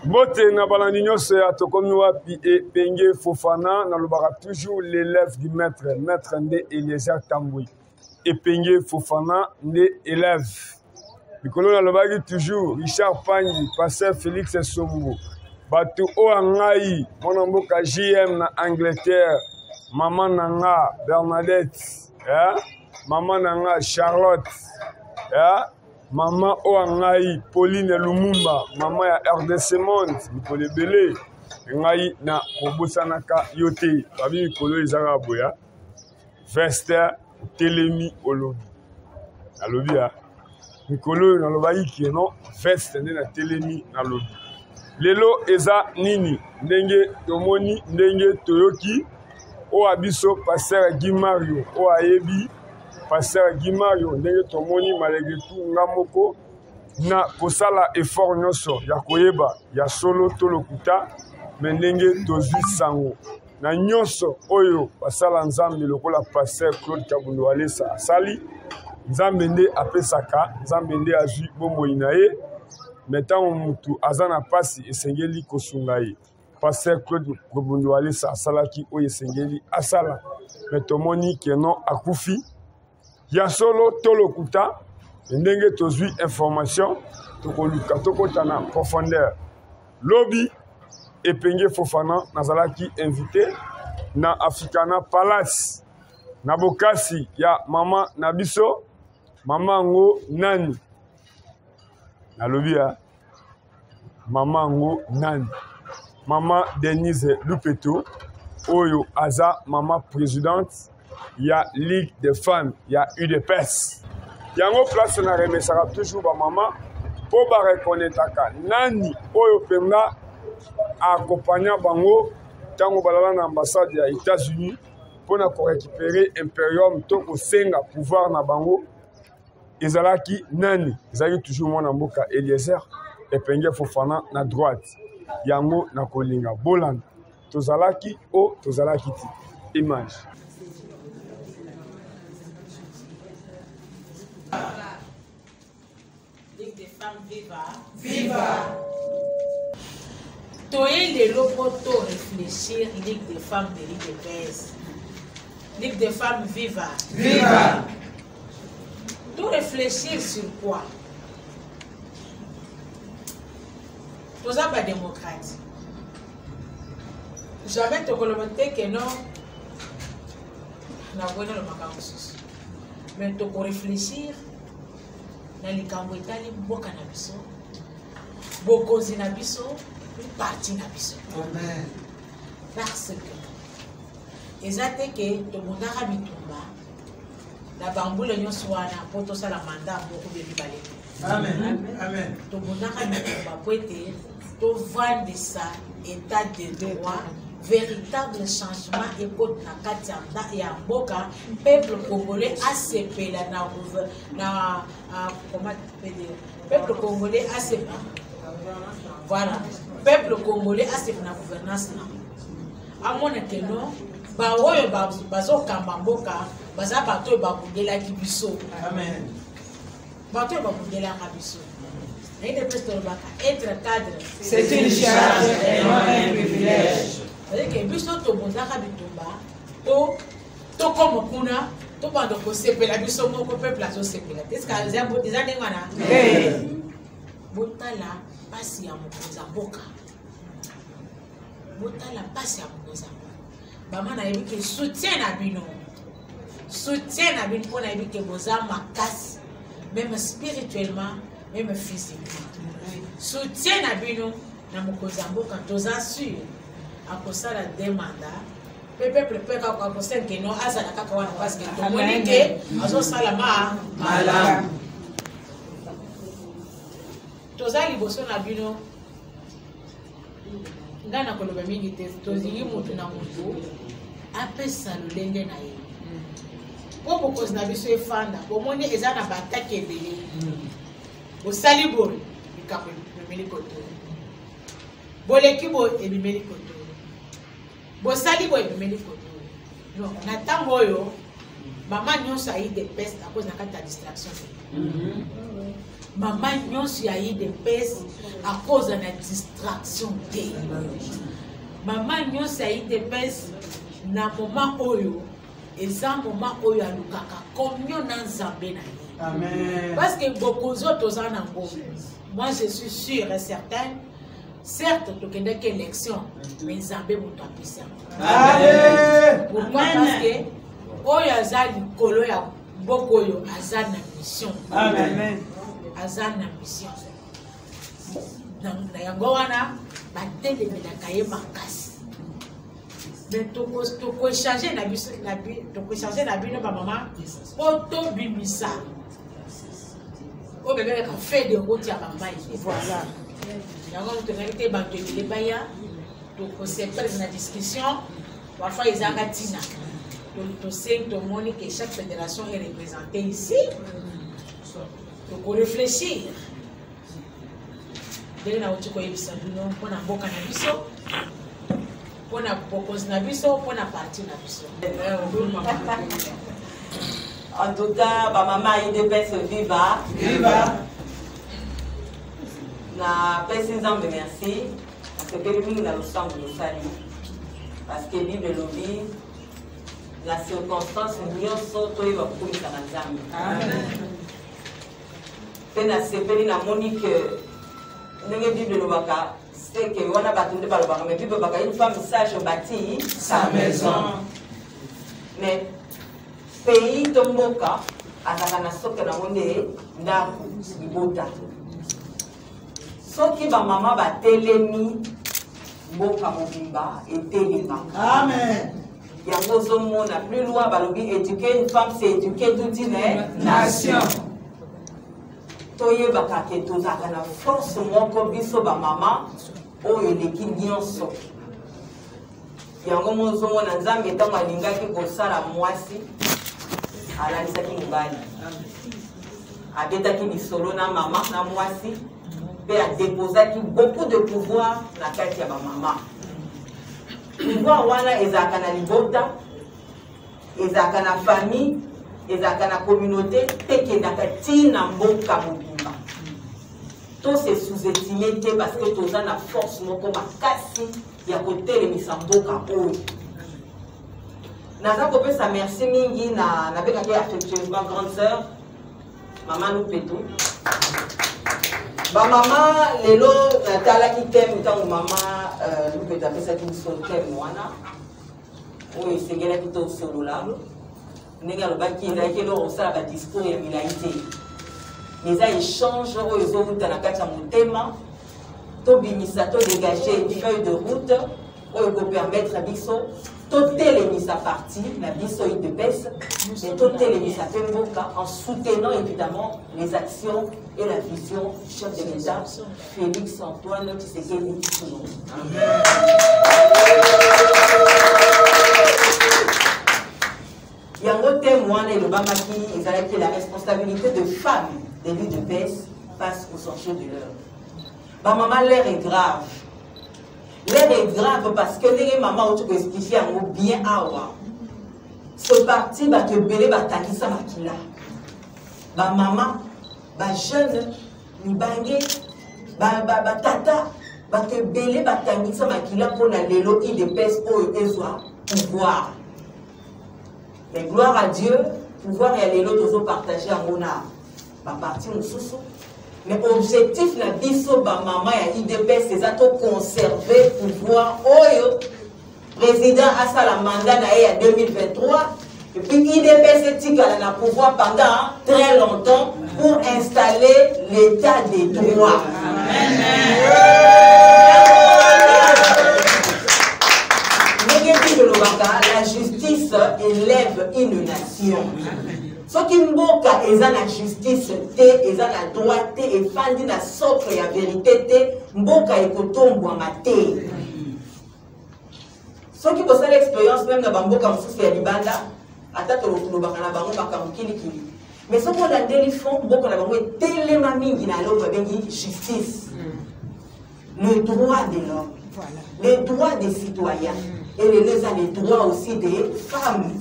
Bote na balandinyo se atokomi wapi e Penge Fofana na lobaka toujours l'élève du maître Nde Eliezer Tamboui. Et Penge Fofana Nde élève. Mikolo na lobaki toujours Richard Pangi, Pasteur Félix Sombo. Batu o angai mona mboka JM na Angleterre. Maman nanga Bernadette, maman nanga Charlotte, maman Oangai Pauline Lumumba, maman ya RDC Monde, Mikolo Bele, ngai na Kobosanaka yote, babi Mikolo ezanga boya, Vester Telemi Olobi. Alobi ya, Mikolo na lobayi ki non, Vester na Telemi na lobi. Lelo eza nini, ndenge tomoni, ndenge toyoki, o abiso Pasteur Guy Mario, o ayebi Pasteur Guy Mario, ndenge tomoni malgré tout ngamoko na kosala effort nyonso ya koyeba ya solo tolokuta me ndenge tozwi sango na nyonso oyo basala nzambe lokola Pasteur Claude Kabundu Alesa asali nzambe nde apesaka nzambe nde azwi bomoi na ye metango mutu aza na pasi esengeli kosunga ye Pasteur Claude Kabundu Alesa asalaki oyo esengeli asala me tomoni keno akufi ya solo tolokuta ndenge tozwi information tokoluka tokota na profondeur lobi e Penge Fofana nazalaki invité na Africana Palace na bokasi ya mama na biso mama ngo nani nalobi ya mama ngo nani mama Denise Lupeto oyo aza mama présidente ya Ligue des femmes ya UDPS yango place na remesaka toujours ba mama po ba reconnaître nani oyo penga accompagner bango tango balala na ambassade ya États-Unis pour na récupérer imperium to ko senga pouvoir na bango ezalaki nani ezalaki toujours mwana mboka Eliezer et Penge Fofana na droite yango na kolinga bolanda tozalaki o tozalaki ti image Ligue des femmes viva. Viva. Toye les locaux réfléchir Ligue des femmes de l'IDPS. Ligue des femmes viva. Viva. Tout réfléchir sur quoi? Nous avons pas démocratie. Jamais te commenter que non. Na bonne le macamus. Mais tu peux réfléchir. Na likambo etali mboka na biso bokonzi na biso parti na biso amen parce que ezate ke tobundaka bitumba na bambula nyonso wana po tosala manda moko bebi bale amen amen tobundaka bitumba po ete tovandisa état de droit véritable changement et côte na kati ya mboka peuple congolais asepela na comment peuple congolais asepela voilà peuple congolais asepela na gouvernance na amona que non ba oyo bazokamba mboka baza bato oyo babundelaki biso amen bato oyo babundelaka biso. Être cadre, c'est une charge et non un privilège. C'est-à-dire que biso to bondaka bitumba to comme kuna to bando ko sepela biso moko peuple azo sepela. Est-ce que za bo déjà ndengana? Botala pasi ya mokonza mboka. Botala pasi ya mokonza. Bama na yebi ke soutien na bino pona yebi ke boza makasi même spirituellement même physiquement. Soutien na bino na mokonza mboka toza sûr akosala demanda peuple peut akosala que non azala kaka wana parce que tomoni ke azosala malamu toza liboso na bino nga na koloba mingi te tozili mutu na mutu apesa lolenge na ye po bokonzi na biso efanda bomoni eza na bataki ebele bosali boye likambo ememeli koto boleki boye ebimeli koto bosali boye ebimeli koto non na ntango oyo maman nyonso a eu des pestes à cause de la distraction. Maman nyonso a eu des pestes à cause de la distraction. Maman nyonso a eu des pestes na moment oyo eza moment oyo alukaka combien na nzambe na ye. Amen. Parce que beaucoup d'autres en ont. Moi je suis sûre et certaine. Certes, tu connais quelle élection, mais Nzambe mon toi puissant. Amen. Pourquoi? Parce que oyo azali kolo ya bokoyo azana mission. Amen. Azana mission. Na yango wana batele melaka ye makasi. Mais tu peux changer la vie, tu peux changer la vie de ma maman. Auto bimisa. Au bébé a fait de route à maman. Voilà. Yango tu n'as été banque de baya. Tu peux séparer la discussion. Parfois ils ont gatina. Tu sais que que chaque fédération est représentée ici. Tu peux réfléchir. Dès que tu connais ça, nous on a beaucoup de biso. On a beaucoup de biso, on a parti de biso. En tout cas, ma maman a eu des pèses viva. Viva. Na pèse de merci. Parce que nous avons ensemble de salut. Parce que Bible lobby, la circonstance, nous sommes tous les jours pour nous faire. Amen. Et na sepeli na Monique, nous Bible lobby, c'est que on a battu de balobaka, mais Bible baka une femme sage bâtit sa maison. Mais pays tomboka azaka na soke na monde ndaku libota soki ba mama ba telemi mboka mobimba etelemaka. Amen. Yango zomona plus loin balobi éduquer une femme c'est éduquer toute une nation. Toyebaka ke tozaka na force moko biso ba mama oyo eleki nyonso. Yango mozomona Nzambe ntango alingaki kosala mwasi alanisaki mobali abetaki lisolo na mama na mwasi mpe adepozaki beaucoup de pouvoir na kati ya bamama. Pouvoir wana ezalaka na libota, ezalaka na famille, ezalaka na communauté mpe ekendaka ntina mboka mobimba. To se sous-estimer te parce que toza na force moko makasi ya kotelemisa mboka oyo. Naza kopesa merci mingi na bekaki affectueusement grande sœur maman Lupeto. Ba mama lelo natalaki thème ntango mama Lupeto apesaki biso thème wana oyo esengelaki tosolola ndenge alobaki ezalaki eloko osala badiscours ya milai te eza échange oyo ezowuta na kati ya motema tobimisa todégage une feuille de route oyo kopermettre biso totelemisa partie la biso IDPS, mais totelemisa mboka en soutenant évidemment les actions et la vision du chef de l'État, Félix Antoine Tshisekedi Tshilombo. Amen. Yango témoin et le Bamaki, ils avaient pris la responsabilité de femmes des l'IDPS face aux enjeux de l'heure. Ma maman, l'air est grave. L'air est grave parce que les mamans ont expliqué un mot bien awa. Ce parti va te belé batakisa makila. Ba maman, ba jeune, ni bangé, ba tata, va te belé batakisa makila pour la lelo IDPS au ezwa pouvoir. Mais gloire à Dieu, pouvoir et lelo toujours partager en mona. Ba parti nous sous. Mais l'objectif na biso ba maman ya IDPS c'est ça to conserver pouvoir oyo président a ça la mandat na ya 2023 et puis IDPS tika na pouvoir pendant très longtemps pour installer l'état des droits. La justice élève une nation. Ce qui mboka eza na justice te, eza na droit te, et fandi na socle ya vérité te, mboka ekotombwama te. Ce qui possède l'expérience même na bamboka mosusu ya libanda, ata tolobaka na bango makambo kilikili. Mais ce qu'on a ndeli fond, mboka na bango etelema mingi na eloko babengi justice. Le droit de l'homme, les droits des citoyens, et les droits aussi des femmes.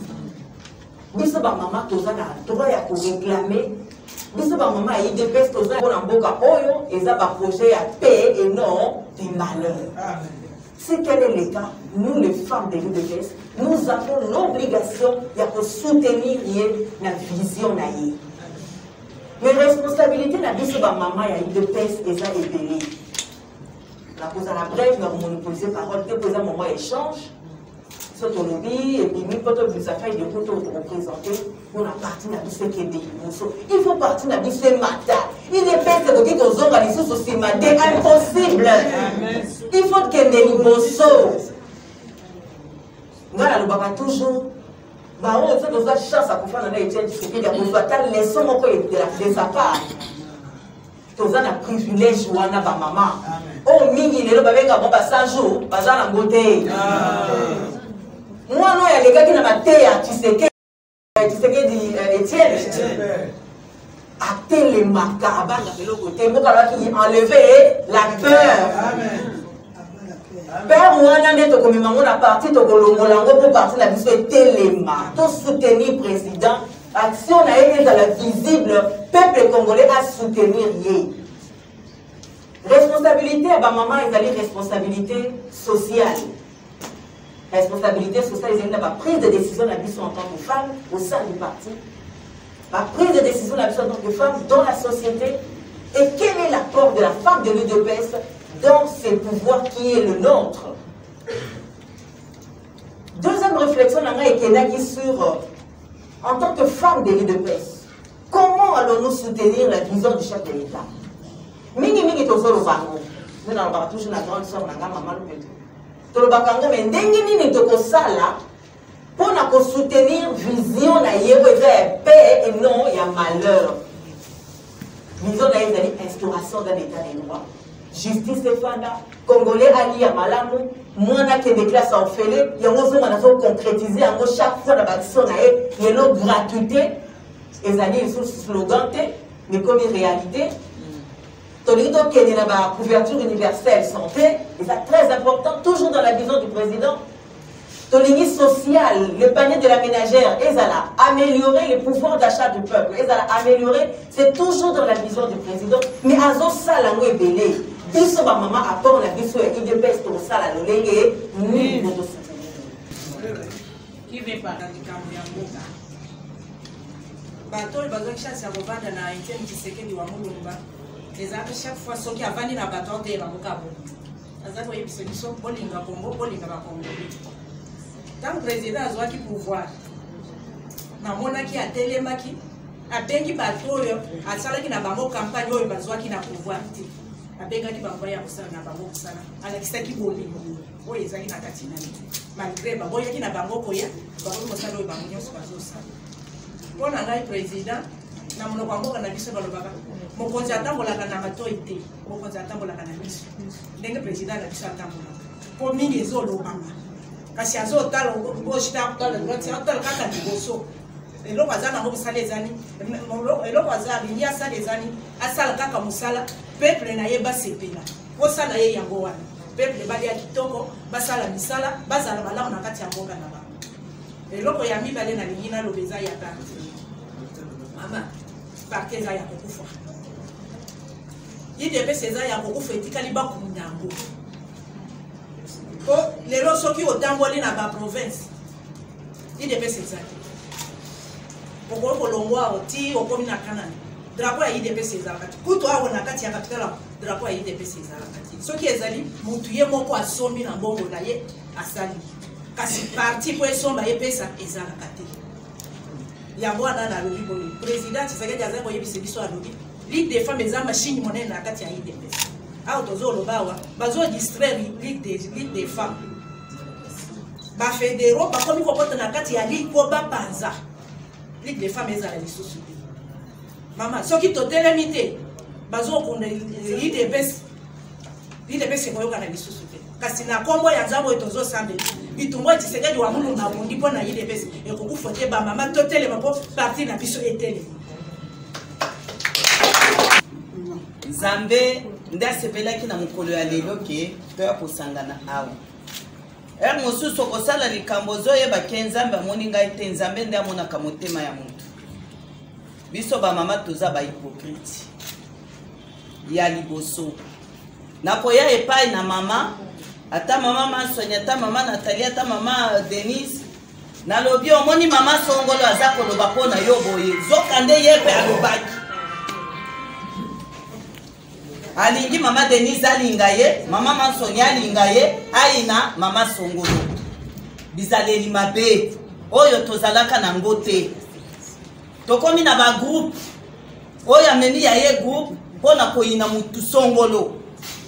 biso ba mama tozana droit ya ko réclamer biso ba mama IDPS tozana pour mboka oyo eza ba projet ya paix et non de malheur. Si quel est le cas, nous les femmes de l'UDPS, nous avons l'obligation de soutenir la vision naïe. Mais la responsabilité na biso ba mama ya IDPS eza ébélé. La cause à la brève, nous avons monopolisé parole, que poser un moment échange. Ce qu'on oublie, et puis nous, quand on vous a fait des photos pour représenter, on a parti dans ce qui est des il faut partir dans ce matin. Il est peut-être que vous avez organisé ce matin, impossible. Il faut que des bossos. Nous avons toujours. Bah, on a une chance à faire dans les études, c'est qu'il y a une leçon de sa part. Nous avons un privilège ou un maman. Oh, mingi, les gens qui ont passé 100 jours, pas dans la beauté. Moi, non, il y a des gars qui n'ont pas été à Tshisekedi Étienne. Acter les macabres de l'autre côté, pour enlever la peur. Père, moi, on a parti de Colombo pour partir de la mission Téléma. Tout soutenir le président. Action a été dans la visible. Peuple congolais a soutenir. Responsabilité, maman, il y a une responsabilité sociale. Responsabilité sociale, il y a une prise de décision en tant que femme au sein du parti. La prise de décision en tant que femme dans la société. Et quel est l'apport de la femme de l'UDPS dans ce pouvoir qui est le nôtre? Deuxième réflexion, sur, en tant que femme de l'UDPS, comment allons-nous soutenir la vision du chef de l'État? Mingi tozolo bango. Nous n'avons toujours la grande soeur na maman le petit. Tolo bakango mais ndengi nini toko sala pour na ko soutenir vision na yebo vers paix et non il y a malheur. Vision na yebo instauration d'un état de droit. Justice et fanda congolais ali ya malamu mwana ke des classes orphelines yango zo na zo concrétiser yango chaque fois na action na yelo gratuité ezali sur slogan mais comme une réalité. La couverture universelle santé, et c'est très important, toujours dans la vision du président. Tolini social, le panier de la ménagère, et ça améliorer le pouvoir d'achat du peuple, et ça améliorer, c'est toujours dans la vision du président. Mais à ce sala nous est belé, biso ba maman apport la biso et IDPS pour ça la lolenge, ni de soutenir. Qui veut pas dans le Cameroun? Bateau, il y a chasse à revendre dans la Étienne qui s'est dit Wamulumba. Les amis, chaque fois, ceux qui ont vendu dans le bateau, ils ont dit que c'est un bolinga Congo, bolinga Congo. Tant que le président a besoin du pouvoir, qui a télémaki, a bengi bateau, a sala qui n'a pas de campagne, il a besoin de pouvoir. A bengi qui va envoyer un sana, a la qui bolinga. Oui, ils ont dit que malgré baboya qui n'a pas de koya, baboya qui n'a pas de koya. Pour le président, na monoko na biso balobaka mokonzi atambolaka na matoi te mokonzi atambolaka na biso ndenge président na biso atambolaka po mingi ezolobama kasi azotala oshita kutala droite atala kaka liboso eloko aza nango mosala ezani eloko aza alingi asala ezani asala kaka mosala peuple nayeba sepela kosala ye yango wana peuple balia kitoko basala misala bazala malamu na kati ya mboka na bango eloko ya mibale nalingi naloba eza ya kaka mama parti eza ya kokufa IDPS eza ya kokufa etikali bakunda yango po lelo soki otamboli na baprovince IDPS eza te okoki kolongwa oti okomi na kanani drapo ya IDPS ezalaka te kutu awo na kati ya kapitala drapo ya IDPS ezalaka te soki ezali mutu ye moko asombi na mbongo na ye asali kasi parti po esomba ye pesa ezalaka te yango wana na lobi boye président Tshisekedi aza koyebisa biso alobi ligue des femmes eza machine monene na kati ya IDPS awa tozoloba awa bazodistraire ligue des femmes bafedero bakomi kokota na kati ya ligue po bapanza ligue des femmes ezala lisusu te mama soki totelemi te bazokunda IDPS ekoyoka na lisusu te kasi na kombo ya nzambo etozosambela bitumbo Tshisekedi wa mulu na bondi pona IDPS ekokufa te ba mama totelema po parti na biso etelema Nzambe ndasepelaki na mokolo ya lelo ke peur kosangana awa mosusu okosala likambo ozoyeba ke nzambe amoni ngai te nzambe nde amonaka motema ya motu biso bamama toza bahypokrite ya liboso nakoya epai na mama ata mama Mansoni ata mama Nathalie ata mama Denise nalobi omoni mama Songolo aza koloba mpona yo boye zoka nde ye mpe alobaki alingi mama Denise alinga ye mama Mansoni alinga ye aina mama Songolo bizaleli mabe oyo tozalaka na ngo te tokomi na bagroupe oyo ameni ya ye groupe mpona koyina mutu Songolo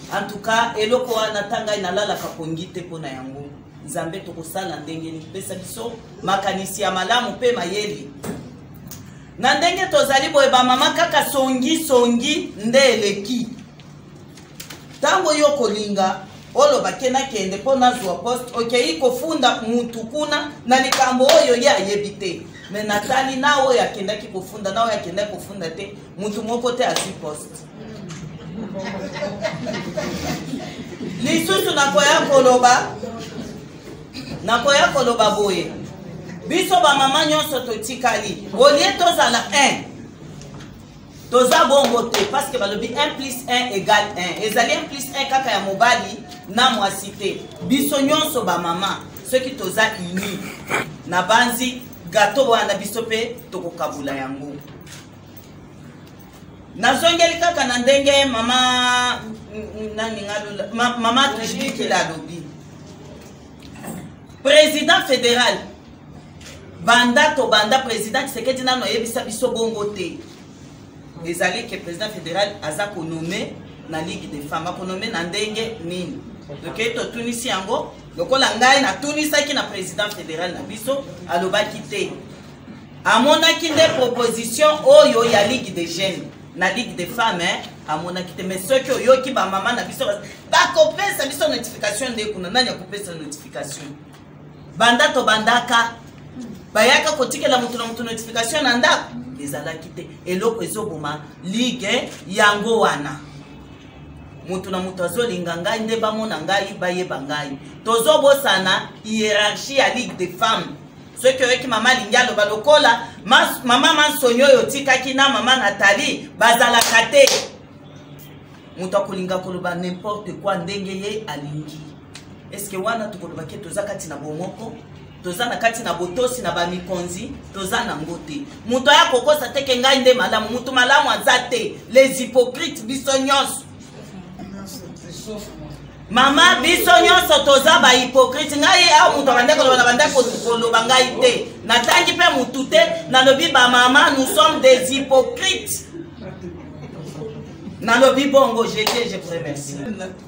en tout cas eloko wana tanga inalalaka pongi te mpona yango nzambe tokosala ndenge nipesa biso makanisi ya malamu mpe mayeli na ndenge tozali boye bamama kaka songi nde eleki ntango yo kolinga oloba kende mpo nazwa poste okei kofunda mutu kuna na likambo oyo ye ayebi te me natali na oyo akendaki kofunda na oyo akendaki kofunda te mutu moko te azwi poste lisusu nakoya koloba boye biso bamama nyonso totikali olie tozala 1 toza bongo te parce que balobi 1 plus 1 égale 1 ezali 1 plus 1 kaka ya mobali na mwasi te biso nyonso bamama soki toza uni na banzi gato wana biso pe tokokabula yango nazongeli kaka na ndenge mama nani ngalula mama Trishbiki la lobi président fédéral banda to banda président Tshisekedi nano yebisa biso bongo te ezali ke président fédéral aza konome na ligue des femmes konome na ndenge nini donc to tunisi yango lokola ngai na tunisaki na président fédéral na biso alobaki te amonaki nde proposition oyo ya ligue des jeunes na ligue des femmes amonaki te mais soki oyoki bamama na biso bakopesa biso notification nde kuna nani akopesa notification banda to bandaka bayaka kotikela mutu na mutu notification na ndako ezalaki te eloko ezoboma ligue yango wana mutu na mutu azolinga ngai nde bamona ngai bayeba ngai tozobosana hiérarchie ya ligue des femmes soki oyoki mama Lingialo balokola mama Mansoni oyo tikaki na mama Nathalie bazalaka te mutu akolinga koloba n'importe quoi ndenge ye alingi est-ce que wana tukolobaki toza kati na bomoko toza na kati na botosi na bamikonzi toza na ngote mutu aya kokosa teke ngai nde malamu mutu malamu aza te les hypocrites biso nyonso mama biso nyonso toza ba hypocrite ngai a mutu abandeko loba bandeko koloba ngai te natangi pe mutu te nalobi ba mama nous sommes des hypocrites nalobi bongo je vous remercie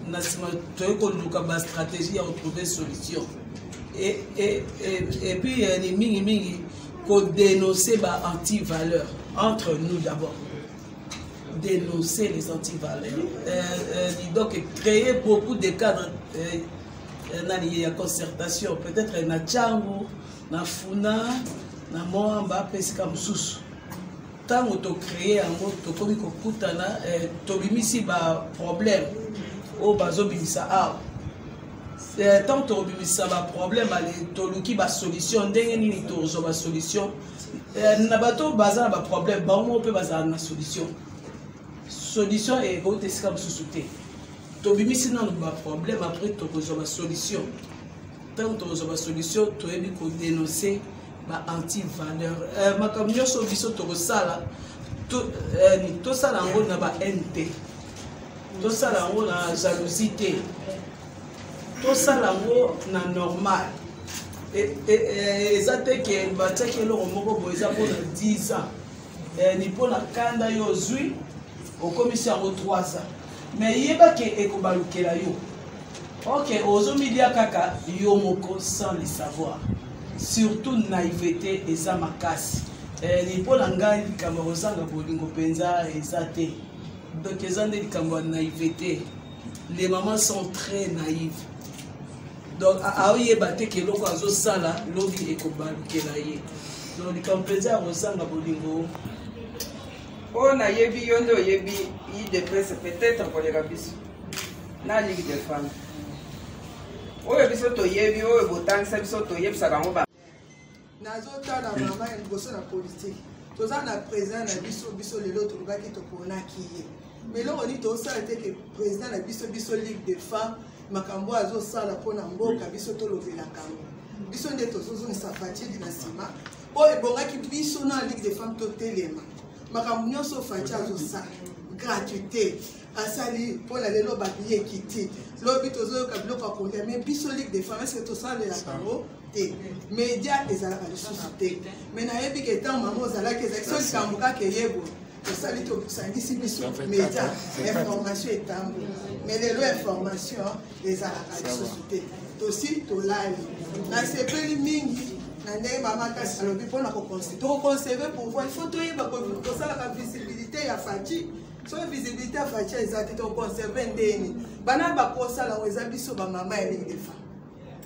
na sima toyeko luka ba stratégie ya retrouver solution et puis les mingi qu'on dénoncer ba anti-valeurs entre nous d'abord dénoncer les anti-valeurs donc créer beaucoup de cadres il y a concertation peut-être na Tchango na Funa na Moamba pesika mususu tango to créer yango to komi kokutana to bimisi ba problème o bazo bimisa a tant to bimisa ba problème ale to luki ba solution ndenge nini to zo ba solution na bato baza ba problème ba mo pe baza na solution et ko tesika mususu te to bimisi na ba problème après to zo ba solution tant to zo ba solution to ebi ko dénoncer ba anti-valeur makambo nyonso biso tokosala tosala yango na ba NT tosala yango na jalousie te tosala yango na normal eza te ke batiaki eloko moko boye eza mpona 10 ans ni mpona kanda yo ozwi okomisi yango 3 ans mais yebake ekobalukela yo ok ozomilia kaka yo moko sans le savoir surtout naïveté eza makasi ni mpona ngai likambo kozanga bolingo mpenza eza te donc eza nde likambo ya naïveté les mamans sont très naïves donc aoyeba te ke eloko azosala lobi ekobalukela ye donc likambo mpenza ya kozanga bolingo oyo nayebi yo nde oyebi idps peut-être koleka biso na ligue des femmes oyo biso toyebi oyo botangisa biso toyebisaka yango ba nazotala mama ya liboso na politique toza na président na biso lelo tolobaki toponaki ye mais eloko nini tosala te ke président na biso ligue de femmes makambo azosala mpona mboka biso tolobelaka ngo biso nde tozozongisa fatidi na nsima oyo ebongaki biso na ligue de femmes totelema makambo nyonso fati azosala gratuité asali mpona lelo babiyeki te lobi tozoyoka biloko ya kolia mais biso ligue de femmes eske tosalelaka ngo te média ezalaka lisusu te mais nayebi ke ntango mama ozalaki ezalaki so likambo kaka eyebo tosali tosangisi biso média information etambo mais lelo information ezalaka lisusu te tosi tolali nasepeli mingi na ndenge mama kasi alobi mpona tokoconserve pouvoir il faut toyeba kosalaka visibilité ya faci so visibilité ya faci eza te tokoconserve ndeni bana bakosala ngo eza biso bamama ya ligue de femme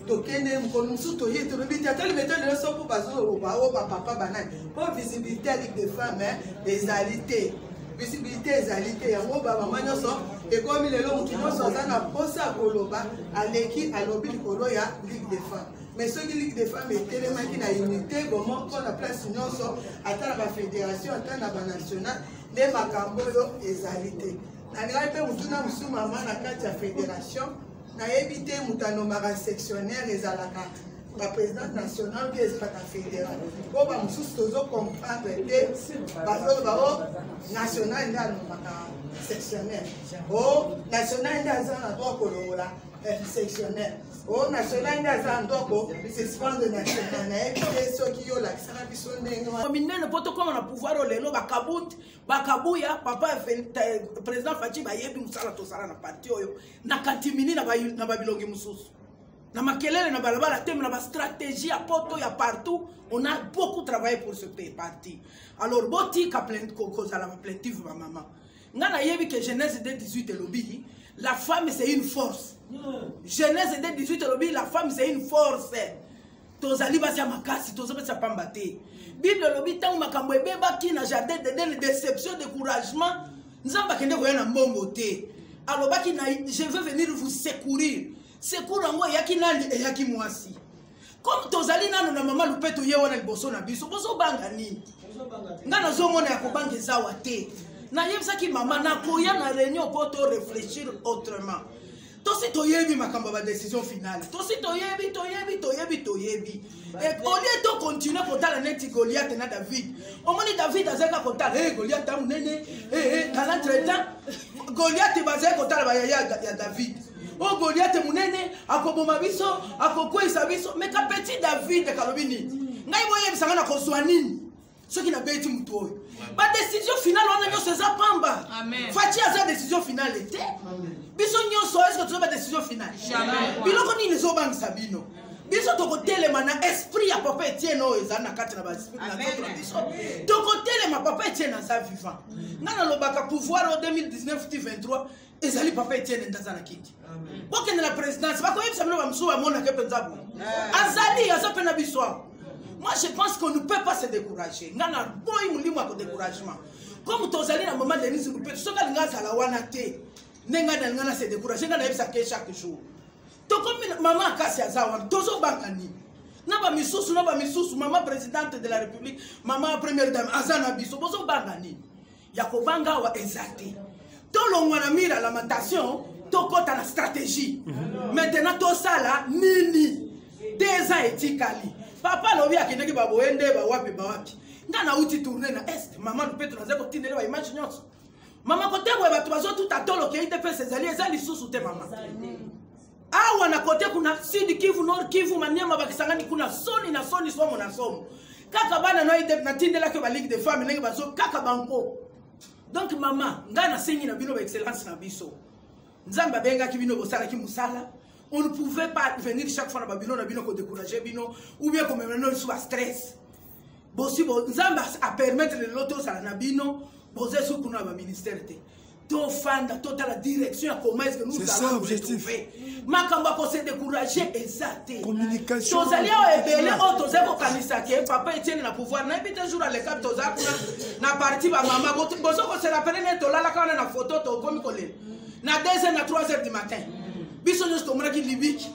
tokende mokolo mosusu toye tolobi te ata libeto lelo so mpo bazoloba o bapapa banani mpo visibilité ya ligue de femme ezali te visibilité ezali te yango bamama nyonso ekomi lelo motu nyonso aza na mposa koloba aleki alobi likolo ya ligue de femme mais soki ligue de femme etelemaki na unité bomo mpo na place nyonso ata na bafédération ata na banational nde makambo oyo ezali te nandingai mpe motu na mosusu mama na kati ya fédération nayebi te moto anomaka sectionnaire ezalaka baprésidente nationale mpe ezalaka fédéral mpo bamosusu tozokomprendre te bazoloba o national nde anomaka sectionnaire o national nde aza na droit kolongola sectionnaire o national nde aza na droit kosuspendre national nayebi te soki yo olakisaka biso ndenge minene mpo tokóma na pouvoir oyo lelo bakabuya papa président faci bayebi mosala tosala na parti oyo na katimini na babilongi mosusu na makelele na balabala te na bastratégie ya poto ya partout on a beaucoup travaillé pour ce parti alors botika kozala baplaintive bamama nga nayebi ke genèse de 18 elobi la femme c'est une force genèse de 18 elobi la femme c'est une force tozali basi ya makasi tozopesa pamba te bible elobi ntango makambo ebebaki na jardin d'Eden déception découragement nzambe akende koya na mbongo te alobaki na je veux venir vous secourir secours yango eyaki nani eyaki mwasi comme tozali nano na mama lupeto ye wana liboso na biso bozobanga nini nga nazomona ya kobanga ezawa te nayebisaki mama nakoya na réunion mpo to réfléchir autrement tosi toyebi makambo ya badécision finale tosi toyebi olie tocontinue kotala neti Goliath na David omoni David azalaka kotala Goliath amunene dans l'entretemps Goliath bazali kotala bayaya ya David o Goliath munene akoboma biso akokwesa biso mais ka petit David kalobi nini ngai boyebisanga na kozwa nini soki na beti mutu oyo badécision finale wana nyonso eza pamba faci aza décision finale te biso nyonso eske toza badécision finale biloko nini ezobangisa bino biso tokotelema na esprit ya papa Etienne oyo ezali na kati na baesprit na notre biso tokotelema papa Etienne aza vivant nga nalobaka pouvoir o 2019-23 ezali papa Etienne ndaza na kiti bokende na présidence bakoyebisa bino bamosusu bamonake mpenza boye azali aza mpe na biso awa. Moi, je pense qu'on ne peut pas se décourager. Nous avons beaucoup de découragement. Comme tu as dit, à un moment donné, tu peux se décourager. Nous avons chaque jour. Donc, comme maman a cassé à Zawan, tu as bagani. Maman présidente de la République, maman première dame, Azana Bisso, tu as bagani. Yakobanga wa ezate. Tolongwa na mira lamentation, tokota na stratégie. Maintenant, tout ça là, nini. 2 ans etikali. Papa lobi akendeki baboende bawapi nga na uti tourner na est mama lupeto na zeko tindele ba image nyonso mama kote boye bato bazo tout atolo ke ite pe sezali ezali susu te mama awa na kote kuna Sud Kivu Nord Kivu Maniema bakisangani kuna soni na soni somo na somo kaka bana no ite na tindela ke ba ligue de femmes ndenge bazo kaka banko donc mama nga na sengi na bino ba excellence na biso nzamba benga ki bino bosala ki musala. On ne pouvait pas venir chaque fois dans Babylone, on a découragé, ou bien comme on soit stress. Bossi, Zamba a permettre de l'autre à la Nabino, Bosé sous pour notre ministère. Ton fan, toute la direction, comment est-ce que nous allons trouver. Makamba ko se décourager exacté. Communication. Tous alliés ebele auto zeko kanisa ke papa Etienne na pouvoir na ebite jour à l'école toza na parti ba mama bozo ko se rappeler ne tola la kana na photo to komi kolé. Na 2h na 3h du matin. Biso nyos to mraki libiki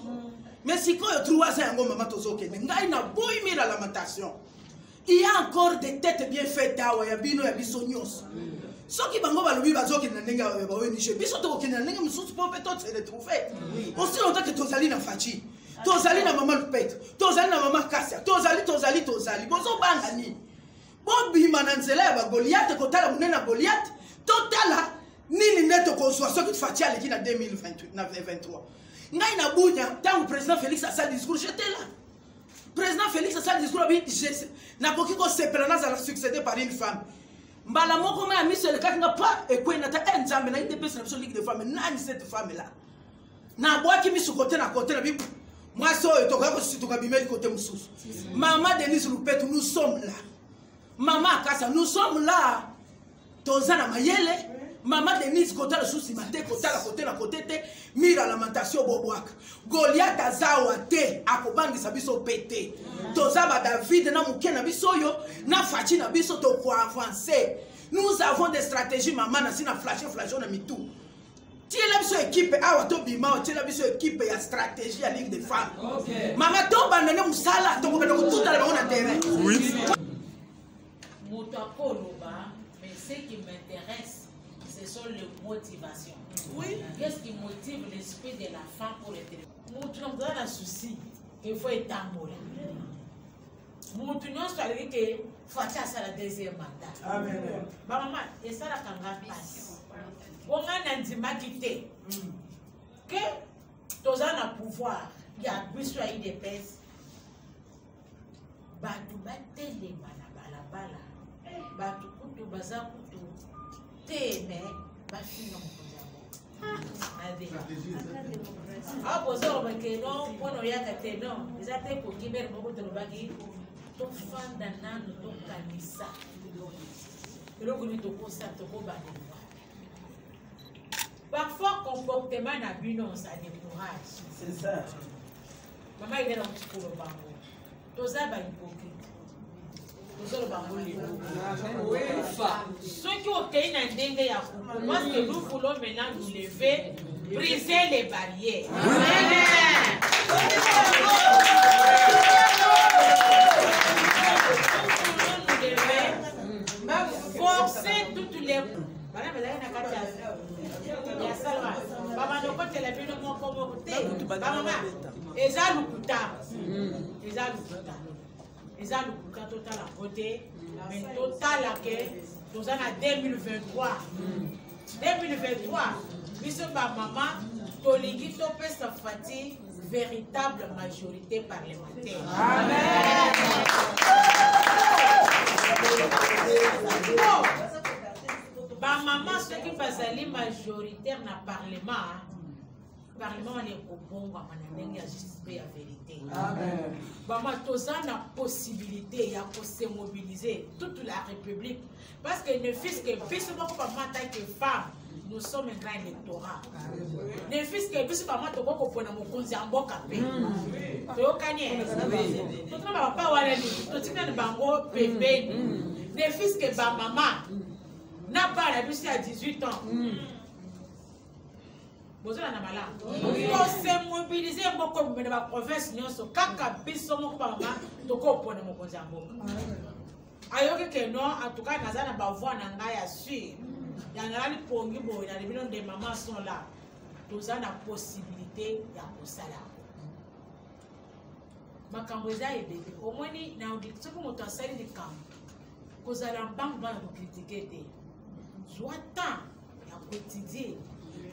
Mais si quand il y a 3 ans, maman tozoke, ngai na boy mi la lamentation. Il y a encore des têtes bien faites à Wayabino et Bissonios. Ce qui va nous dire que nous avons une niche. Biso to kina nenga mususu pour peut-être se retrouver. Aussi longtemps que tozali na fachi, tozali na maman Lupette, tozali na maman Kassia, tozali. Bozo banga ni. Bobi mananzela ya Goliath kotala munena Goliath, totala nini neto konsoa ce que fachi aleki na 2028 na 23. Ngai na bunya tant président Félix a sa discours j'étais là. Président Félix a sa discours abi na koki ko sepelana za succédé par une femme. Mbala moko ma mi se le kakinga pa ekwena ta nzambe na IDPS na biso ligue de femmes nani cette femme là. Na boaki mi su côté na bi moi so etoka ko su toka bimeli côté mususu. Maman Denise Lupette nous sommes là. Maman Kassa nous sommes là. Tozana mayele. Maman Denise kota la souci maté kota la côté te mira lamentation boboaka Goliath azawa te akobangisa biso pété tozaba David na muke na biso yo na fachi na biso to ko avancer. Nous avons des stratégies maman na sina flash na mitou tiela biso équipe awa to bima tiela biso équipe ya stratégie ya ligue des femmes. Maman to bandane musala to ko tout à l'heure on terrain. Oui. Motakoloba, mais ce qui m'intéresse ce sont les motivations. Oui. Qu'est-ce qui motive l'esprit de la femme pour le téléphone? Nous avons un souci qu'il faut être amoureux. Nous avons dit que Fatia c'est la deuxième mandat. Amen. Maman, et ça la kanga passe. On a un dima quitté. Que tous un pouvoir, il y a besoin de pèse. Batu batte les balabala. Batu kutu baza kutu. Mais bafino ah bozo que non pono yaka te non ezate ko kiber moko te lobaki to fanda nano to kanisa eloko ni to kosa to ko bana parfois comportement na bino ça décourage. C'est ça. Maman il est dans pour le bango toza ba hypocrite. Ceux qui ont été dans le parce que nous voulons maintenant nous lever, briser les barrières. Forcer toutes les... Ils ont le total à côté, mais total à que nous sommes en 2023. 2023, nous sommes à maman, Toligi Topé Safati, véritable majorité parlementaire. Amen. Bah maman, ce qui passe à majoritaire dans le Parlement, Parlement est au bon, il y a juste la vérité. Amen. Maman, tous a la possibilité de se mobiliser toute la République. Parce que ne fût-ce que, puisque moi, comme femme, nous sommes un grand électorat. Ne fût-ce que, puisque moi, tu peux prendre mon compte en boca. Tu connais. Tu ne vas pas aller. Tu ne vas pas aller. Ne fût-ce que maman n'a pas la bus à 18 ans. Vous avez un malade. Pour se mobiliser beaucoup de la province, nous sommes kaka biso moko baba toko pona mokonzi amboka. Ayoke que non, en tout cas nazana ba voix na ngai assure. Yangala li pongi bo na bino de maman sont là. Tous a la possibilité ya kosala. Makambo za ebebe. Au moins ni na audition ko moto asali de camp. Kozala mbang ba ko critiquer te. Joata ya quotidien.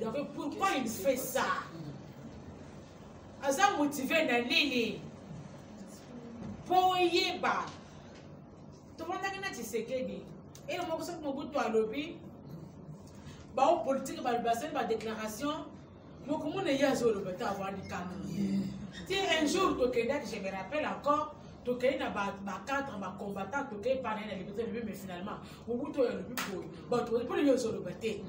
Donc pourquoi il fait ça? Aza motivé na nini? Poyeba. Tout le monde a dit que et le moment où mon bout à lobby, bah au politique, bah le bassin, bah déclaration, moi comment on est à zéro le bâtard avoir du canon. Tiens un jour, je me rappelle encore. Toké na ba cadre ba combattant toké par la liberté mais finalement au bout de le but pour le sur le bâté.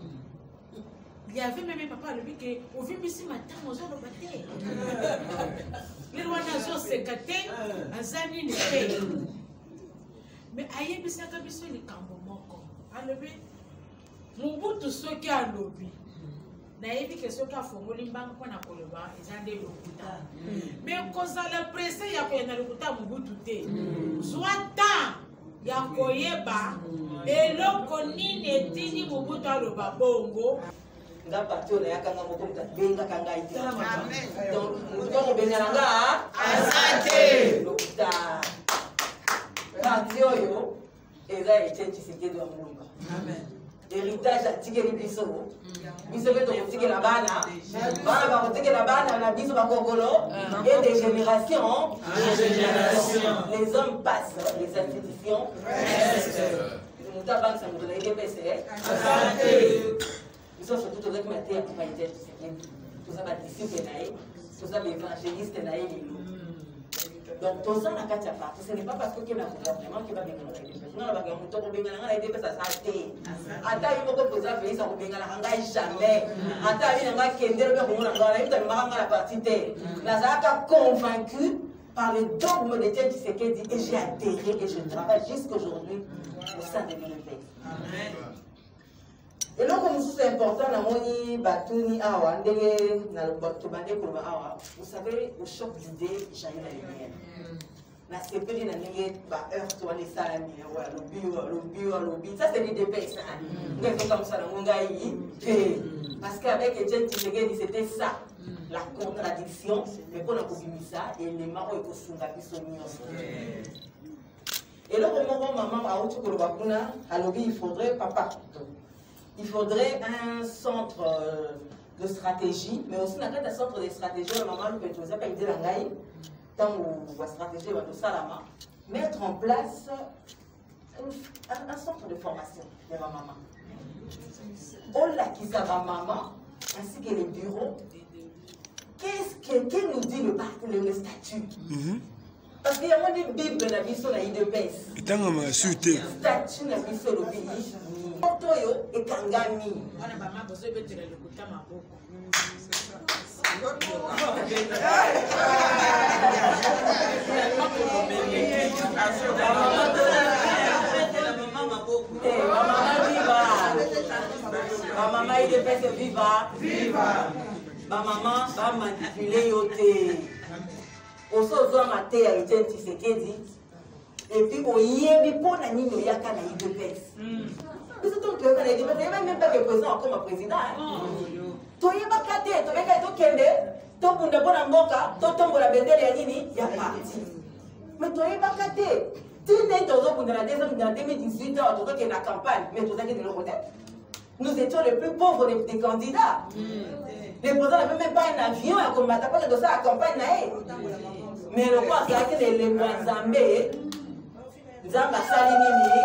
Il y avait même papa le dit que au vu ici matin on a le bâté. Les lois nations se caté azani ne mais aïe bisaka biso les cambo moko. A levé mon bout tout ce qui a lobby. nayebi ke soki afongoli mbango mpona koloba eza nde lokuta me kozala prese ya koyenda lokuta mobutu te zwa temps ya koyeba eloko nini etindi mobutu aloba bongo nga parti oyo nayakanga moko mutu abengaka ngai te donc moto akobengana nga asante lokuta parti oyo eza Etienne Tshisekedi wa Mulumba héritage atikeli biso biso mpe tokotikela bana bakotikela bana na biso bakokolo et de génération les hommes passent les institutions moto abangisa moto na idps biso surtout tozaki mate ya papa Etienne Tshisekedi toza badisciple na ye toza baévangéliste na ye lelo donc toza na kati ya parti ce n'est pas parce que okenda gouvernement ke babengana na idps nga na baka moto akobengana nga na idps aza te ata ye moko président félix akobenganaka ngai jamais ata abi na nga kendelo mpe komona nga nayebi tamemaka nga na parti te nazalaka convaincu par le dogme de Etienne Tshisekedi et j'ai adhéré et je travaille jusqu'aujourd'hui au sein de l'UNPEX. eloko mosusu important namoni batuni awa ndenge tobande koloba awa vous savez le choc d'idée jaillit la lumière nasepeli na ndenge baheurte wana esalami alobi ça c'est l'idps nga ezokamwisa nango ngai te parce qu'avec Etienne Tshisekedi c'était ça la contradiction mais mpona kobimisa elema oyo ekosunga biso nyonso eloko moko mama auti koloba kuna alobi il faudrait papa il faudrait un centre de stratégie, mais aussi un centre de stratégie, mettre en place un centre de formation de ma maman. On l'a qui ça va maman, ainsi que les bureaux. Qu'est-ce que nous dit le statut? Parce qu'il y a une Bible de la mission de l'IDPS. Statut de la mission de l'IDPS. Otoyo ekangami. Wana mama bozo betela lokuta maboko. Maman il est viva. Viva. Maman va manipuler yote. Osozo maté ya Etienne Tshisekedi. Et puis oyebi pona nini yaka na IDPS. Mais c'est donc que les députés, même pas que le président comme président. Tu y vas cater, tu vas cater, tu kende, tu pour ne pas n'imboka, tu tombes la bendelle et nini, y a parti. Mais tu y vas cater. Tu n'es pas au bout de la deuxième dans 2018, tu es la campagne, mais tu es de l'autre. Nous étions les plus pauvres des candidats. Les présidents n'avaient même pas un avion à combattre, pas de ça à la campagne. Mais le point, c'est que les Mozambés, Zamba Salinini.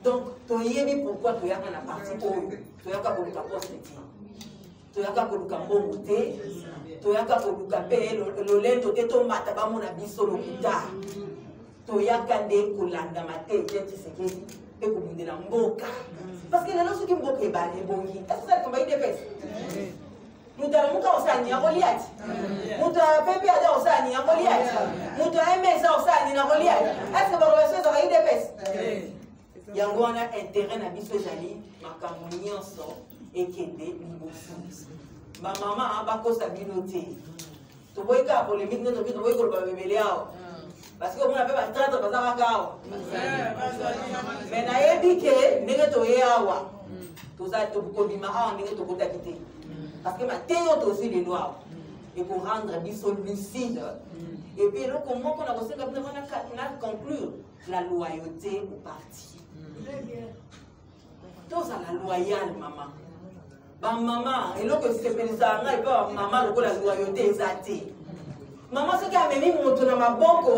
Donc, tu sais pourquoi tu as un parti tu as un poste, tu as un bon tu as un le lento te to mataba mon abiso lo kuta. Tu as un kulanda mate Tshisekedi et kubinde na mboka. Parce que les gens qui mboka ebale bongi. Est-ce que ça comme IDPS? Muta muka osani ya Goliath. Muta pepe ada osani ya Goliath. Muta emesa osani na Goliath. Est-ce que ba relation za IDPS? Yango wana intérêt na biso ezali makambo nyonso ekende liboso. Bamama bakosa bino te. Toboyika polémique nde toboyika koloba bebele awa. Parce que omona mpe batratre bazalaka awa. Mais nayebi ke ndenge toye awa toza tokobima awa ndenge tokotaki te. Parce que mateyo tozi lelo awa ekorendre biso lucide. Et puis eloko moko na kosenga bino wana conclure la loyauté au parti. Tous à la loyale, maman. Maman, et là que c'est pénisa, et pas maman, le coup la loyauté exacte. Maman, ce qui a mis mon tour dans ma banque,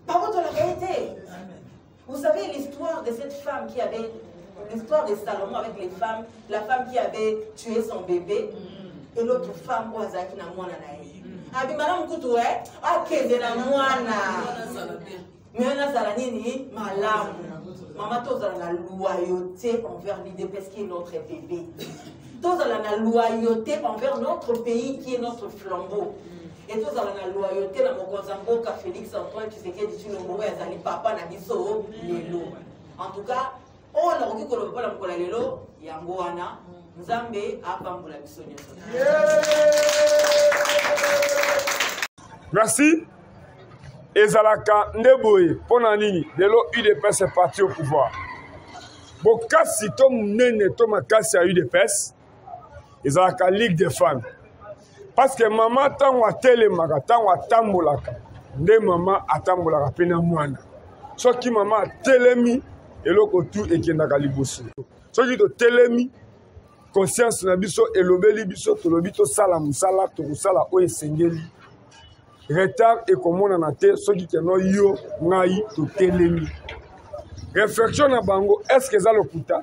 par contre la réalité. Vous savez l'histoire de cette femme qui avait, l'histoire de Salomon avec les femmes, la femme qui avait tué son bébé, et l'autre femme, Oazaki na mwana nae. Abi madame Koutou, ah, qu'est-ce la mwana? Mais on a salanini, malamu. Maman, tous ont la loyauté envers l'IDPS qui est notre bébé. Tous ont la loyauté envers notre pays qui est notre flambeau. Et tous ont la loyauté dans mon Kozambo, Félix Antoine, Tshisekedi, Tshilombo, Azali, Papa, Nabiso, Lelo. En tout cas, oyo nakoki koloba mpona mokolo lelo yango wana nzambe apambola biso nyonso. Merci. Ezalaka ndeboye pona nini lelo UDPS est parti au pouvoir. Bokasi to munene to makasi ya UDPS ezalaka Ligue des femmes. Parce que maman tango atelemaka tango atambolaka nde maman atambolaka pena mwana. Soki maman atelemi eloko tu ekendaka liboso. Soki to telemi conscience na biso elobeli biso tolobi to sala musala to kusala o esengeli. Retard et komona na te soki keno yo ngai to telemi. Réflexion na bango est-ce que ça lokuta?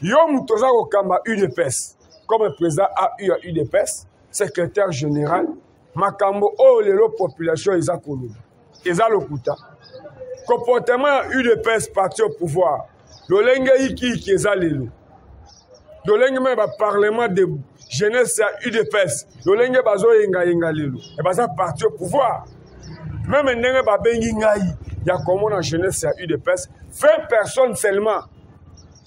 Yo mutoza ko kamba UDPS comme président a eu à UDPS, secrétaire général, makambo o lelo population eza koloba. Eza lokuta. Comportement UDPS parti au pouvoir. Lolenge iki eza lelo. Lolenge me ba parlement de jeunesse à UDPS. Lolenge bazo yenga lelo. Et baza parti au pouvoir. Même ndenge ba bengi ngai ya komona jeunesse à UDPS, 20 personnes seulement.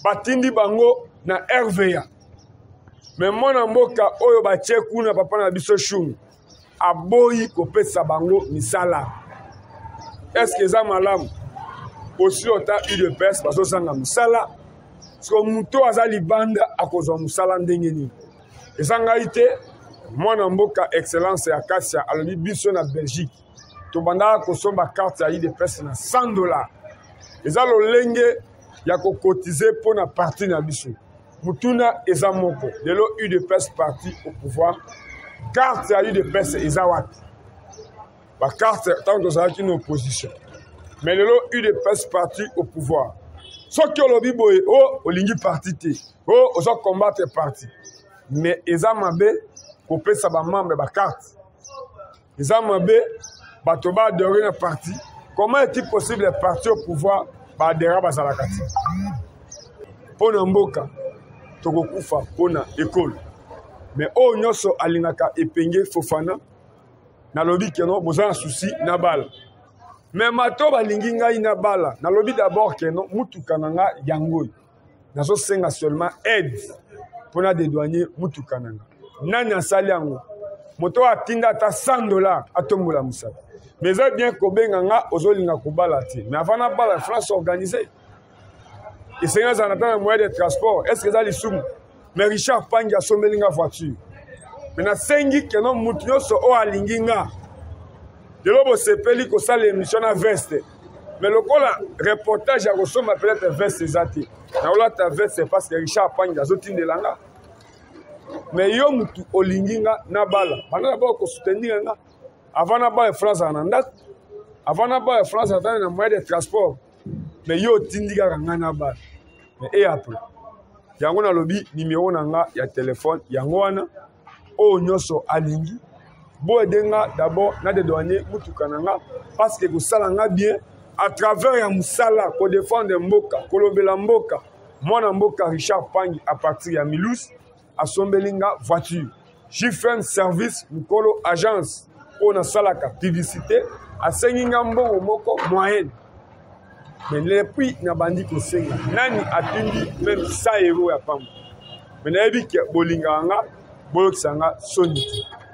Batindi bango na RVA. Mais mon mboka oyo ba tcheku na papa na biso shum. Aboyi kopesa bango misala. Est-ce que ça malamu? Aussi autant UDPS bazo sanga misala. So muto azali banda akozwa musala ndenge nini. Ezanga ite mwana mboka excellence ya Kasia alobi biso na Belgique. To banda kosomba carte ya UDPS na $100. Eza lolenge ya ko cotiser pour na parti na biso. Mutuna eza moko. Lelo UDPS parti au pouvoir. Carte ya UDPS eza wapi? Ba carte tant que ça qui une opposition. Mais lelo UDPS parti au pouvoir. So ki olobi boye o olingi parti te. O ozo combattre parti. Mais eza mabe ko pesa ba membre ba carte. Eza mabe bato ba adhérer na parti. Comment est-il possible les partis au pouvoir ba adhérer ba zalakati? Pona mboka tokokufa pona école. Mais o nyoso alingaka epenge Fofana na lobi keno bozana souci na bala. Mais mato balingi ngai na bala na lobi d'abord keno mutuka nanga yango. Nazo senga seulement aide pona dédouaner mutuka nanga. Nani asali yango? Moto atinda ata $100 atombola musala. Mais ça bien kobenga nga ozolinga kobala te. Mais avant na bala France organisée. Et c'est un moyen de transport. Est-ce que ça les soum? Mais Richard Pangi a sommé la voiture. Mais na sengi que non mutinyo so o alinginga. De l'obo sepeli ko sa l'émission na veste. Mais le kola reportage a resomma peut-être veste zati. Na ola ta veste parce que Richard Pangi a zotine de langa. Mais yo mutu olinginga na bala. Bana ba ko soutenir nga. Avant na ba France ananda. Avant na ba France atana na moyen de transport. Mais yo tindiga nga na bala. Mais et après yango na lobi numéro nanga ya téléphone yango wana o nyoso alingi bo edenga d'abord na de douanier mutuka nanga parce que ko sala nga bien à travers ya musala ko défendre mboka ko lobela mboka mwana mboka Richard Pangi à partir ya Milus a sombelinga voiture Jifren service mukolo agence on a salaka publicité a senginga mbongo moko moyenne. Mais les prix n'a bandi ko senga nani atindi même 100 € ya pamba. Mais na yebi ke bolinganga bolokisanga soniti.